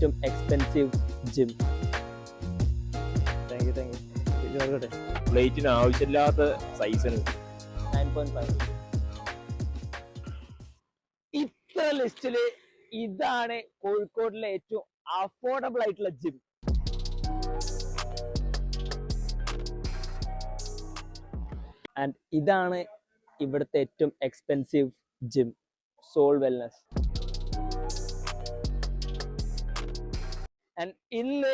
ഏറ്റവും expensive gym. Thank you പ്ലേറ്റിന് ആവശ്യമില്ലാത്ത സൈസിന് 9.5. ഇത്ര ലിസ്റ്റില് ഇതാണ് കോഴിക്കോടിലെ ഏറ്റവും അഫോർഡബിൾ ആയിട്ടുള്ള ജിം. ആൻഡ് ഇതാണ് ഇവിടുത്തെ ഏറ്റവും expensive gym, Soul Wellness. And ഇന്ന്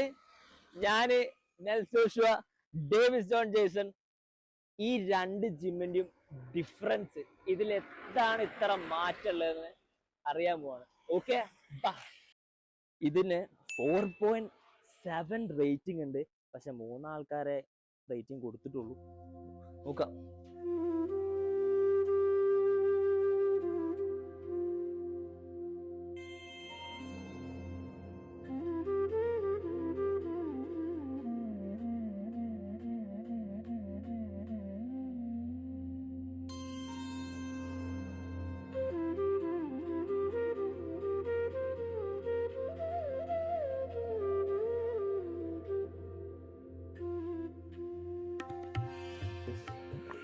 ഞാന് നെൽസോഷുവ, ഡേവിസ് ജോൺ ജേസൺ, ഈ രണ്ട് ജിമ്മിന്റെയും ഡിഫറൻസ്, ഇതിൽ എന്താണ് ഇത്ര മാറ്റമുള്ളതെന്ന് അറിയാൻ പോവാണ്. ഓക്കെ, ഇതിന് 4.7 റേറ്റിംഗ് ഉണ്ട്. പക്ഷെ 3 ആൾക്കാരെ റേറ്റിംഗ് കൊടുത്തിട്ടുള്ളൂ. നോക്കാം.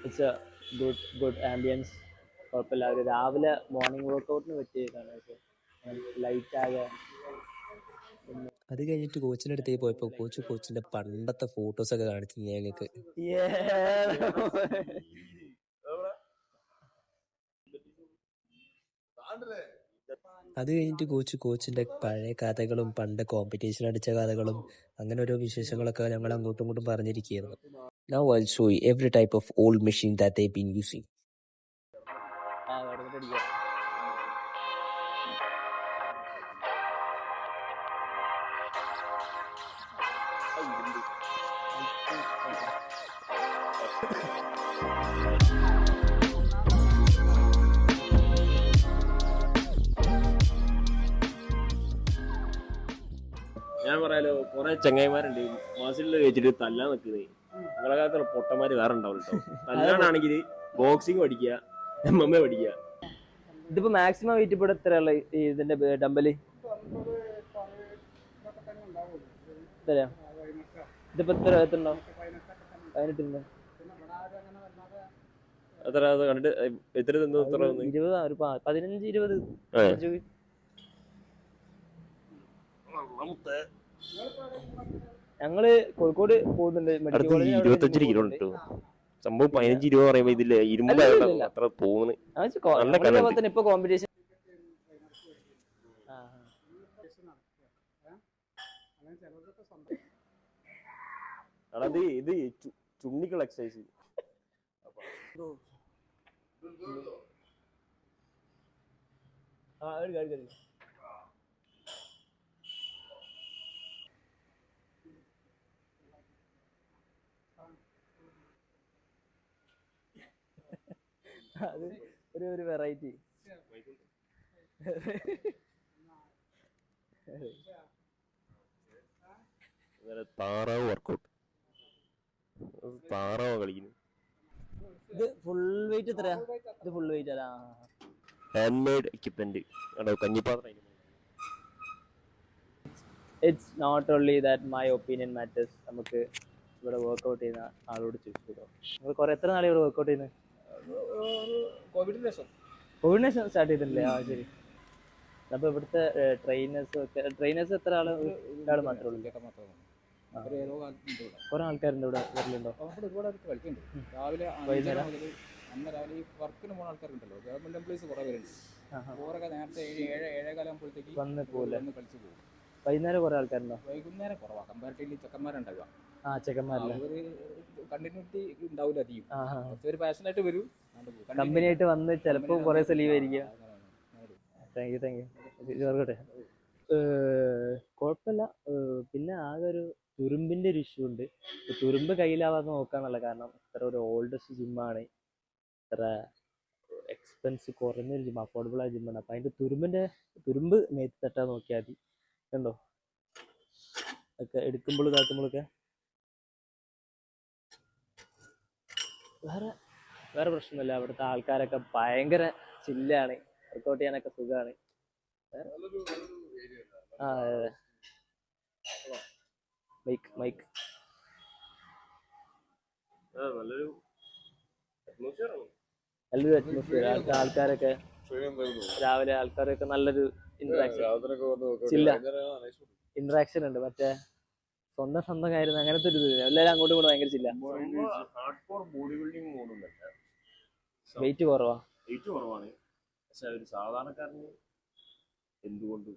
It's A good ambience. കുഴപ്പമില്ല. അവർ രാവിലെ മോർണിംഗ് വർക്കൗട്ടിന് പറ്റിയതാണ്. ലൈറ്റ് ആകെ. അത് കഴിഞ്ഞിട്ട് കോച്ചിന്റെ അടുത്തേക്ക് പോയപ്പോ കോച്ചിന്റെ പണ്ടത്തെ ഫോട്ടോസ് ഒക്കെ കാണിച്ചു ഞങ്ങൾക്ക്. അത് കഴിഞ്ഞിട്ട് കോച്ചിന്റെ പഴയ കഥകളും പണ്ട് കോമ്പറ്റീഷൻ അടിച്ച കഥകളും അങ്ങനെ ഓരോ വിശേഷങ്ങളൊക്കെ ഞങ്ങൾ അങ്ങോട്ടും ഇങ്ങോട്ടും പറഞ്ഞിരിക്കുകയായിരുന്നു. Now I'll show you every type of old machine that they've been using. ഞാൻ പറയാലോ, കുറെ ചങ്ങായിമാരുണ്ട് മസിലിൽ വെച്ചിട്ട് തല്ലാൻ നിൽക്കുന്നത്. നിങ്ങളെ കാലത്തുള്ള പൊട്ടന്മാര് വേറെ ഉണ്ടാവും കേട്ടോ. തല്ലാനാണെങ്കിൽ ബോക്സിങ് പഠിക്കുക, MMA പഠിക്കുക. ഇതിപ്പോ മാക്സിമം വെയിറ്റ് ഇപ്പോൾ എത്രയുള്ള ഇതിന്റെ ഡമ്പല്? ഇതിപ്പോ എത്ര ഉണ്ടാവും? 18 എത്ര കണ്ടിട്ട് എത്ര 15-20. ഞങ്ങള് കോഴിക്കോട് പോകുന്നുണ്ട്. 25 കിലോ ഉണ്ട് സംഭവം. 15-20 പറയുമ്പോ ഇതില് ഇരുമ്പ് അത്ര തോന്നുന്നു. ഇപ്പൊ കോമ്പറ്റീഷൻ ഇത് ചുണ്ണിക്കുള്ള എക്സസൈസ്. അത് ഒരു വെറൈറ്റി. താറാവ് വർക്കൗട്ട്. താറാവ് കളിക്കുന്നു. ഇത് ഫുൾ വെയിറ്റ് എത്രയാ? ഇത് ഫുൾ വെയിറ്റ് അല്ല, ഹാൻഡ് മെയ്ഡ് എക്യുപ്മെന്റ്. കഞ്ഞിപ്പാത്രം. It's not only that my opinion matters. നമുക്ക് ഇവിടെ വർക്കൗട്ട് ചെയ്യുന്ന ആളോട് ചോദിച്ചു. നിങ്ങൾ എത്ര നാളെ ഇവിടെ വർക്കൗട്ട് ചെയ്യുന്നത്? കോവിഡിന് ശേഷം സ്റ്റാർട്ട് ചെയ്തിട്ടില്ലേ? ആ ശരി. അപ്പൊ ഇവിടുത്തെ ട്രെയിനേഴ്സ് എത്ര ആള്? ഒരാൾ മാത്രമേ ഉള്ളൂ? കുറെ ആൾക്കാരുണ്ട് ഇവിടെ? വരലുണ്ടോ? ഒരുപാട് ആൾക്ക് കളിക്കുന്നുണ്ട്. രാവിലെ വർക്കിന് പോകുന്ന ആൾക്കാരുണ്ടല്ലോ, ഗവൺമെന്റ് എംപ്ലോയീസ് കുറെ പേരുണ്ട്. ഓരൊക്കെ നേരത്തെ 7-7:15 ആകുമ്പോഴത്തേക്ക് വന്ന് കളിച്ചു പോകും. വൈകുന്നേരം കുറെ ആൾക്കാരുണ്ടോ? വൈകുന്നേരം കുറവാ. കമ്പാരിറ്റീവ്ലി ചെക്കന്മാരുണ്ടാവുക. ചെക്കന്മാരല്ലേ? കണ്ടിന്യൂറ്റി ഉണ്ടാവില്ല അധികം. കുറച്ച് പാഷനായിട്ട് വരും. കമ്പനി ആയിട്ട് വന്ന് ചിലപ്പോ കുറെ ലീവ് ആയിരിക്കുക. Thank you. കുഴപ്പമില്ല. പിന്നെ ആകെ ഒരു തുരുമ്പിന്റെ ഒരു ഇഷ്യൂ ഉണ്ട്. തുരുമ്പ് കയ്യിലാവാതെ നോക്കാന്നുള്ള കാരണം ഇത്ര ഒരു ഓൾഡസ്റ്റ് ജിമ്മാണ്, ഇത്ര എക്സ്പെൻസ് കുറഞ്ഞൊരു ജിം, അഫോർഡബിൾ ആയ ജിമ്മാണ്. അപ്പൊ അതിന്റെ തുരുമ്പ് മേത്ത് തട്ടാൻ നോക്കിയാൽ മതി. കണ്ടോ, ഒക്കെ എടുക്കുമ്പോൾ ഇതാക്കുമ്പോഴൊക്കെ വേറെ പ്രശ്നമില്ല. അവിടുത്തെ ആൾക്കാരൊക്കെ ഭയങ്കര ചില്ലാണ്, വർക്കൗട്ട് ചെയ്യാനൊക്കെ സുഖമാണ്. അതെ. മൈക്ക് നല്ലൊരു atmosphere ആണ്. നല്ലൊരു അറ്റ്മോസ്ഫിയർ. ആൾക്കാരൊക്കെ രാവിലെ ആൾക്കാരൊക്കെ നല്ലൊരു ഇന്ററാക്ഷൻ ഉണ്ട്. മറ്റേ സ്വന്തം കാര്യം അങ്ങനത്തെ ഒരു ഇത് എല്ലാവരും അങ്ങോട്ടും ഇങ്ങോട്ടും ഭയങ്കര ചില്ല. ഹാർഡ്കോർ ബോഡി ബിൽഡിംഗ് മോഡൊന്നല്ല, വെയിറ്റ് കുറവാ, വെയിറ്റ് കുറവാണ്. പക്ഷെ ഒരു സാധാരണക്കാരന് എന്തുകൊണ്ടും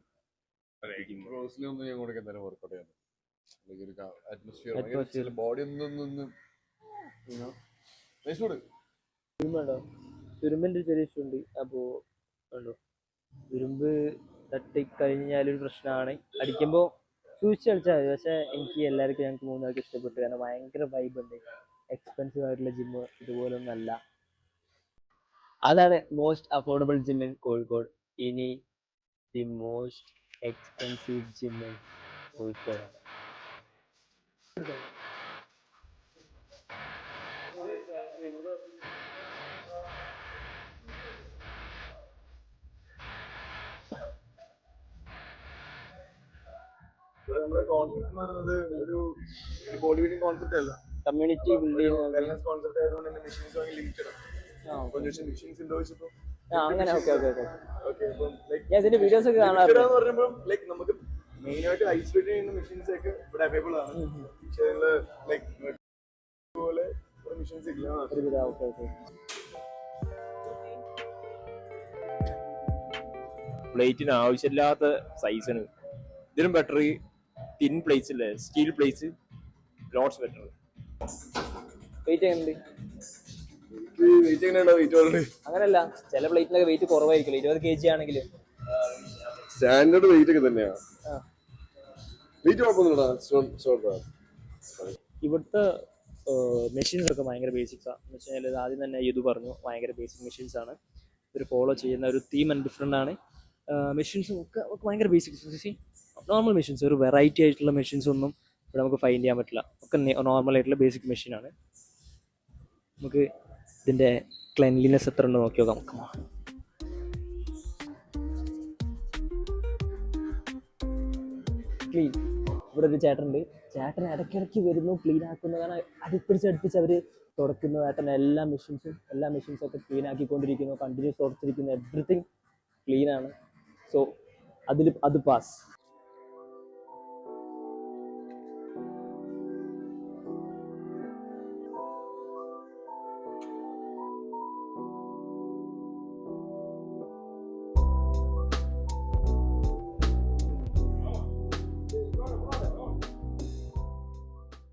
ബോഡി ഒന്നും തുരുമ്പുണ്ടോ? തുരുമ്പിന്റെ ചെറിയ ഇഷ്യൂ ഉണ്ട്. അപ്പോ ഉണ്ടോ തുരുമ്പ് തട്ടിക്കഴിഞ്ഞാലൊരു പ്രശ്നമാണ്. അടിക്കുമ്പോൾ സൂക്ഷിച്ച് കളിച്ചാൽ മതി. പക്ഷെ എനിക്ക് എല്ലാവർക്കും ഞങ്ങൾക്ക് മൂന്നാൾക്ക് ഇഷ്ടപ്പെട്ടു. കാരണം ഭയങ്കര വൈബ് ഉണ്ട്. എക്സ്പെൻസീവ് ആയിട്ടുള്ള ജിമ്മ് ഇതുപോലൊന്നും അല്ല. അതാണ് most affordable gym in Kozhikode. ഇനി the most expensive gym in Kozhikode. ഒരു ബോഡി ബിൽഡിംഗ് കോൺസെപ്റ്റ് അല്ല, കമ്മ്യൂണിറ്റി ബിൽഡിംഗ്. വെൽനസ് കോൺസെപ്റ്റ് ആയതുകൊണ്ട് തന്നെ മെഷീൻസ് വാങ്ങി ലിമിറ്റഡ് മെഷീൻസ് ഉണ്ടോ വെച്ചപ്പോൾ അങ്ങനെ ഓക്കെ ഞാൻ ഇതിന്റെ വീഡിയോസ് ഒക്കെ കാണാറുണ്ട്. പറയുമ്പോൾ ലൈക്ക് നമുക്ക് മെയിൻ ആയിട്ട് ഐസൊലേറ്റ് ചെയ്യുന്ന മെഷീൻസ് ഒക്കെ ഇവിടെ അവൈലബിൾ ആണ്. പക്ഷേ ലൈക്ക് പോലെ മെഷീൻസ് ഇല്ല. പ്ലേറ്റിന് ആവശ്യമില്ലാത്ത സൈസാണ്. ഇതിനും ബെറ്റർ തിൻ പ്ലേറ്റ്സ് അല്ലേ, steel plates lots better. Weight എങ്ങനെയുണ്ട്? വെയിറ്റ് എങ്ങനെയുണ്ടോ? വെയിറ്റ് ഓൾറെഡി അങ്ങനെയല്ല, ചില പ്ലേറ്റിനൊക്കെ വെയിറ്റ് കുറവായിരിക്കില്ല. 20 kg ആണെങ്കിൽ സ്റ്റാൻഡേർഡ് വെയിറ്റ് ഒക്കെ തന്നെയാണ്. വെയിറ്റ് കുഴപ്പമൊന്നുമില്ല. ഇവിടുത്തെ മെഷീൻസ് ഒക്കെ ഭയങ്കര ബേസിക്സാണ്. എന്ന് വെച്ച് കഴിഞ്ഞാൽ ആദ്യം തന്നെ ഇത് പറഞ്ഞു, ഭയങ്കര ബേസിക് മെഷീൻസ് ആണ്. ഇവർ ഫോളോ ചെയ്യുന്ന ഒരു തീം ആൻഡ് ഡിഫറെൻ്റ് ആണ്. മെഷീൻസും ഒക്കെ ഭയങ്കര ബേസിക്സ്. നോർമൽ മെഷീൻസ്, ഒരു വെറൈറ്റി ആയിട്ടുള്ള മെഷീൻസ് ഒന്നും ഇവിടെ നമുക്ക് ഫൈൻഡ് ചെയ്യാൻ പറ്റില്ല. ഒക്കെ നോർമൽ ആയിട്ടുള്ള ബേസിക് മെഷീനാണ്. നമുക്ക് ഇതിൻ്റെ ക്ലെൻലിനെസ് എത്ര ഉണ്ടോ നോക്കി നോക്കാം. ക്ലീൻ. ഇവിടെ ഒരു ചേട്ടനുണ്ട്. ചേട്ടൻ ഇടയ്ക്കിടയ്ക്ക് വരുന്നു, ക്ലീൻ ആക്കുന്നു. കാരണം അടുപ്പിച്ച് അവർ തുടക്കുന്നു. ചേട്ടൻ എല്ലാ മെഷീൻസും ഒക്കെ ക്ലീൻ ആക്കിക്കൊണ്ടിരിക്കുന്നു. കണ്ടിന്യൂസ് തുടച്ചിരിക്കുന്നു. എവറിത്തിങ് ക്ലീനാണ്. സോ അത് പാസ്.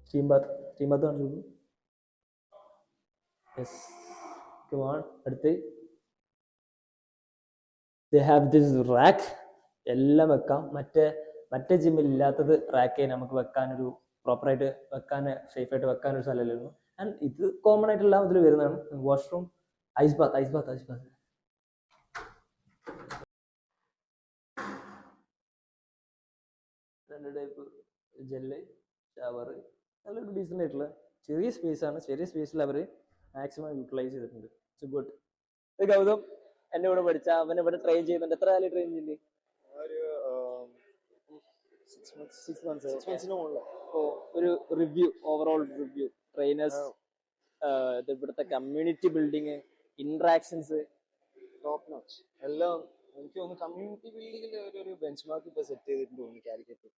സ്റ്റീം ബാത്ത് കാണിച്ചു. Yes, come on. അടുത്ത് ദേ ഹാവ് ദിസ് റാക്ക്. എല്ലാം വെക്കാം. മറ്റേ ജിമ്മിൽ ഇല്ലാത്തത് റാക്ക് നമുക്ക് വെക്കാനൊരു പ്രോപ്പറായിട്ട് സേഫായിട്ട് വെക്കാനൊരു സ്ഥലമില്ലായിരുന്നു. ആൻഡ് ഇത് കോമൺ ആയിട്ടുള്ള ഇതിൽ വരുന്നതാണ്. Washroom, ice bath. രണ്ട് ടൈപ്പ് ജെല്ല്, ഷവർ. നല്ലൊരു ഡീസൻ്റ് ആയിട്ടുള്ള ചെറിയ സ്പേസാണ്. ചെറിയ സ്പേസിൽ അവർ മാക്സിമം യൂട്ടിലൈസ് ചെയ്തിട്ടുണ്ട്. It's good. ഗൗതം എൻ്റെ കൂടെ പഠിച്ച അവൻ ഇവിടെ ട്രെയിൻ ചെയ്യുന്നുണ്ട്. എത്ര കാലം ട്രെയിൻ ചെയ്യുന്നുണ്ട്? 6 months. ഒരു റിവ്യൂ, ഓവറോൾ റിവ്യൂ, ട്രെയിനേഴ്സ്, ഇവിടുത്തെ community building, interactions top notch എല്ലാം. എനിക്ക് തോന്നുന്നു കമ്മ്യൂണിറ്റി ബിൽഡിങ്ങിൽ ഒരു ബെഞ്ച് മാർക്ക് ഇപ്പോൾ സെറ്റ് ചെയ്തിട്ടുണ്ട് തോന്നുന്നു കാലിക്കറ്റ്.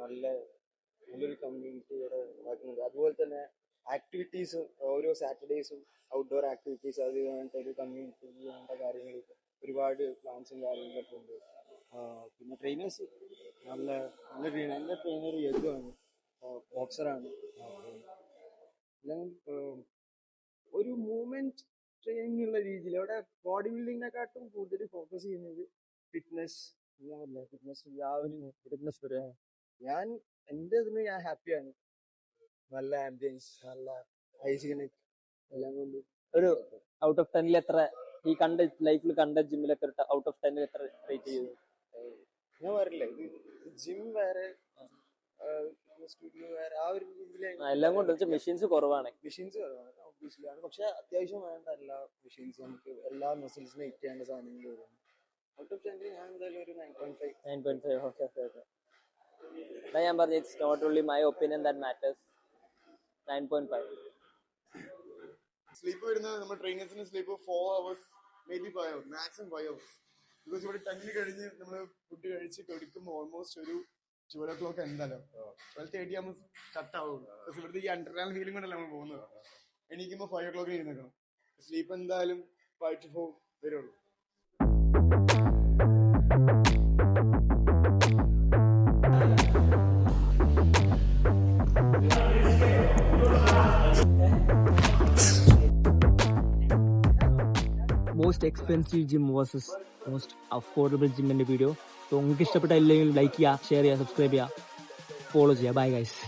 നല്ലൊരു കമ്മ്യൂണിറ്റി ഇവിടെ ഉണ്ടാക്കുന്നുണ്ട്. അതുപോലെ തന്നെ ആക്ടിവിറ്റീസ് ഓരോ സാറ്റർഡേയ്സും ഔട്ട്ഡോർ ആക്ടിവിറ്റീസ്, അത് വേണ്ട ഒരു കമ്മ്യൂണിറ്റി വേണ്ട കാര്യങ്ങൾ ഒരുപാട് പ്ലാൻസും കാര്യങ്ങളൊക്കെ ഉണ്ട്. പിന്നെ ട്രെയിനേഴ്സ് നല്ല ട്രെയിനർ യദുവാണ്, ബോക്സറാണ്. എല്ലാം ഒരു മൂവ്മെന്റ് ട്രെയിനിങ് ഉള്ള രീതിയിൽ അവിടെ ബോഡി ബിൽഡിങ്ങിനെക്കാട്ടും കൂടുതൽ ഫോക്കസ് ചെയ്യുന്നത് ഫിറ്റ്നസ്. ഞാൻ എൻ്റെ ഇതിന് ഞാൻ ഹാപ്പിയാണ്. നല്ല ആംബിയൻസ്, നല്ല ഹൈജീനിക് എല്ലാം കൊണ്ട്. ഒരു ഔട്ട് ഓഫ് 10 എത്ര ഈ ലൈഫിൽ കണ്ട ജിമ്മിലൊക്കെ ഔട്ട് ഓഫ് 10 എത്ര റേറ്റ് ചെയ്തു? ഞാൻ പറയില്ല, ഇത് ജിം വേറെ ഫിറ്റ്നസ് സ്റ്റുഡിയോ വേറെ, ആ ഒരു ഇതിലെ എല്ലാം കൊണ്ട് മെഷീൻസ് കുറവാണ്. മെഷീൻസ് ഒബ്വിയസ്ലി ആണ്. പക്ഷെ അത്യാവശ്യം വേണ്ട എല്ലാ മെഷീൻസും നമുക്ക് എല്ലാ മസിൽസിനും ഹിറ്റ് ചെയ്യേണ്ട സാധനങ്ങൾ വരും. ഔട്ട് ഓഫ് 10 ഞാൻ എന്തായാലും ഒരു 9.5. ഓക്കെ. അതാ ഞാൻ പറഞ്ഞു, it's not only my opinion that matters. 9.5. Sleep വരുന്നത് നമ്മുടെ ട്രെയിനേഴ്സിന് sleep 4 hours, maybe 5 hours, maximum 5 hours. Because ഇവിടെ 10 കഴിഞ്ഞ് നമ്മൾ ഫുഡ് കഴിച്ച് കൊടുക്കുമ്പോൾ ഓൾമോസ്റ്റ് ഒരു 12 o'clock എന്തായാലും 12:30 ആകുമ്പോൾ കട്ട് ആവുള്ളൂ. ബിക്കോസ് ഇവിടുത്തെ ഈ അണ്ടർഗ്രൗണ്ട് ഫീലിംഗ് കൊണ്ടല്ല നമ്മൾ പോകുന്നത്. എണീക്കുമ്പോൾ 5 o'clock ഇരുന്നേക്കണം. സ്ലീപ്പ് എന്തായാലും 5 to 4 വരുള്ളൂ. Most expensive gym versus most affordable ജിമ്മിന്റെ വീഡിയോ. സോ നിങ്ങൾക്ക് ഇഷ്ടപ്പെട്ട എല്ലാവരും ലൈക്ക് ചെയ്യുക, ഷെയർ ചെയ്യുക, സബ്സ്ക്രൈബ് ചെയ്യുക, ഫോളോ ചെയ്യുക. Bye guys.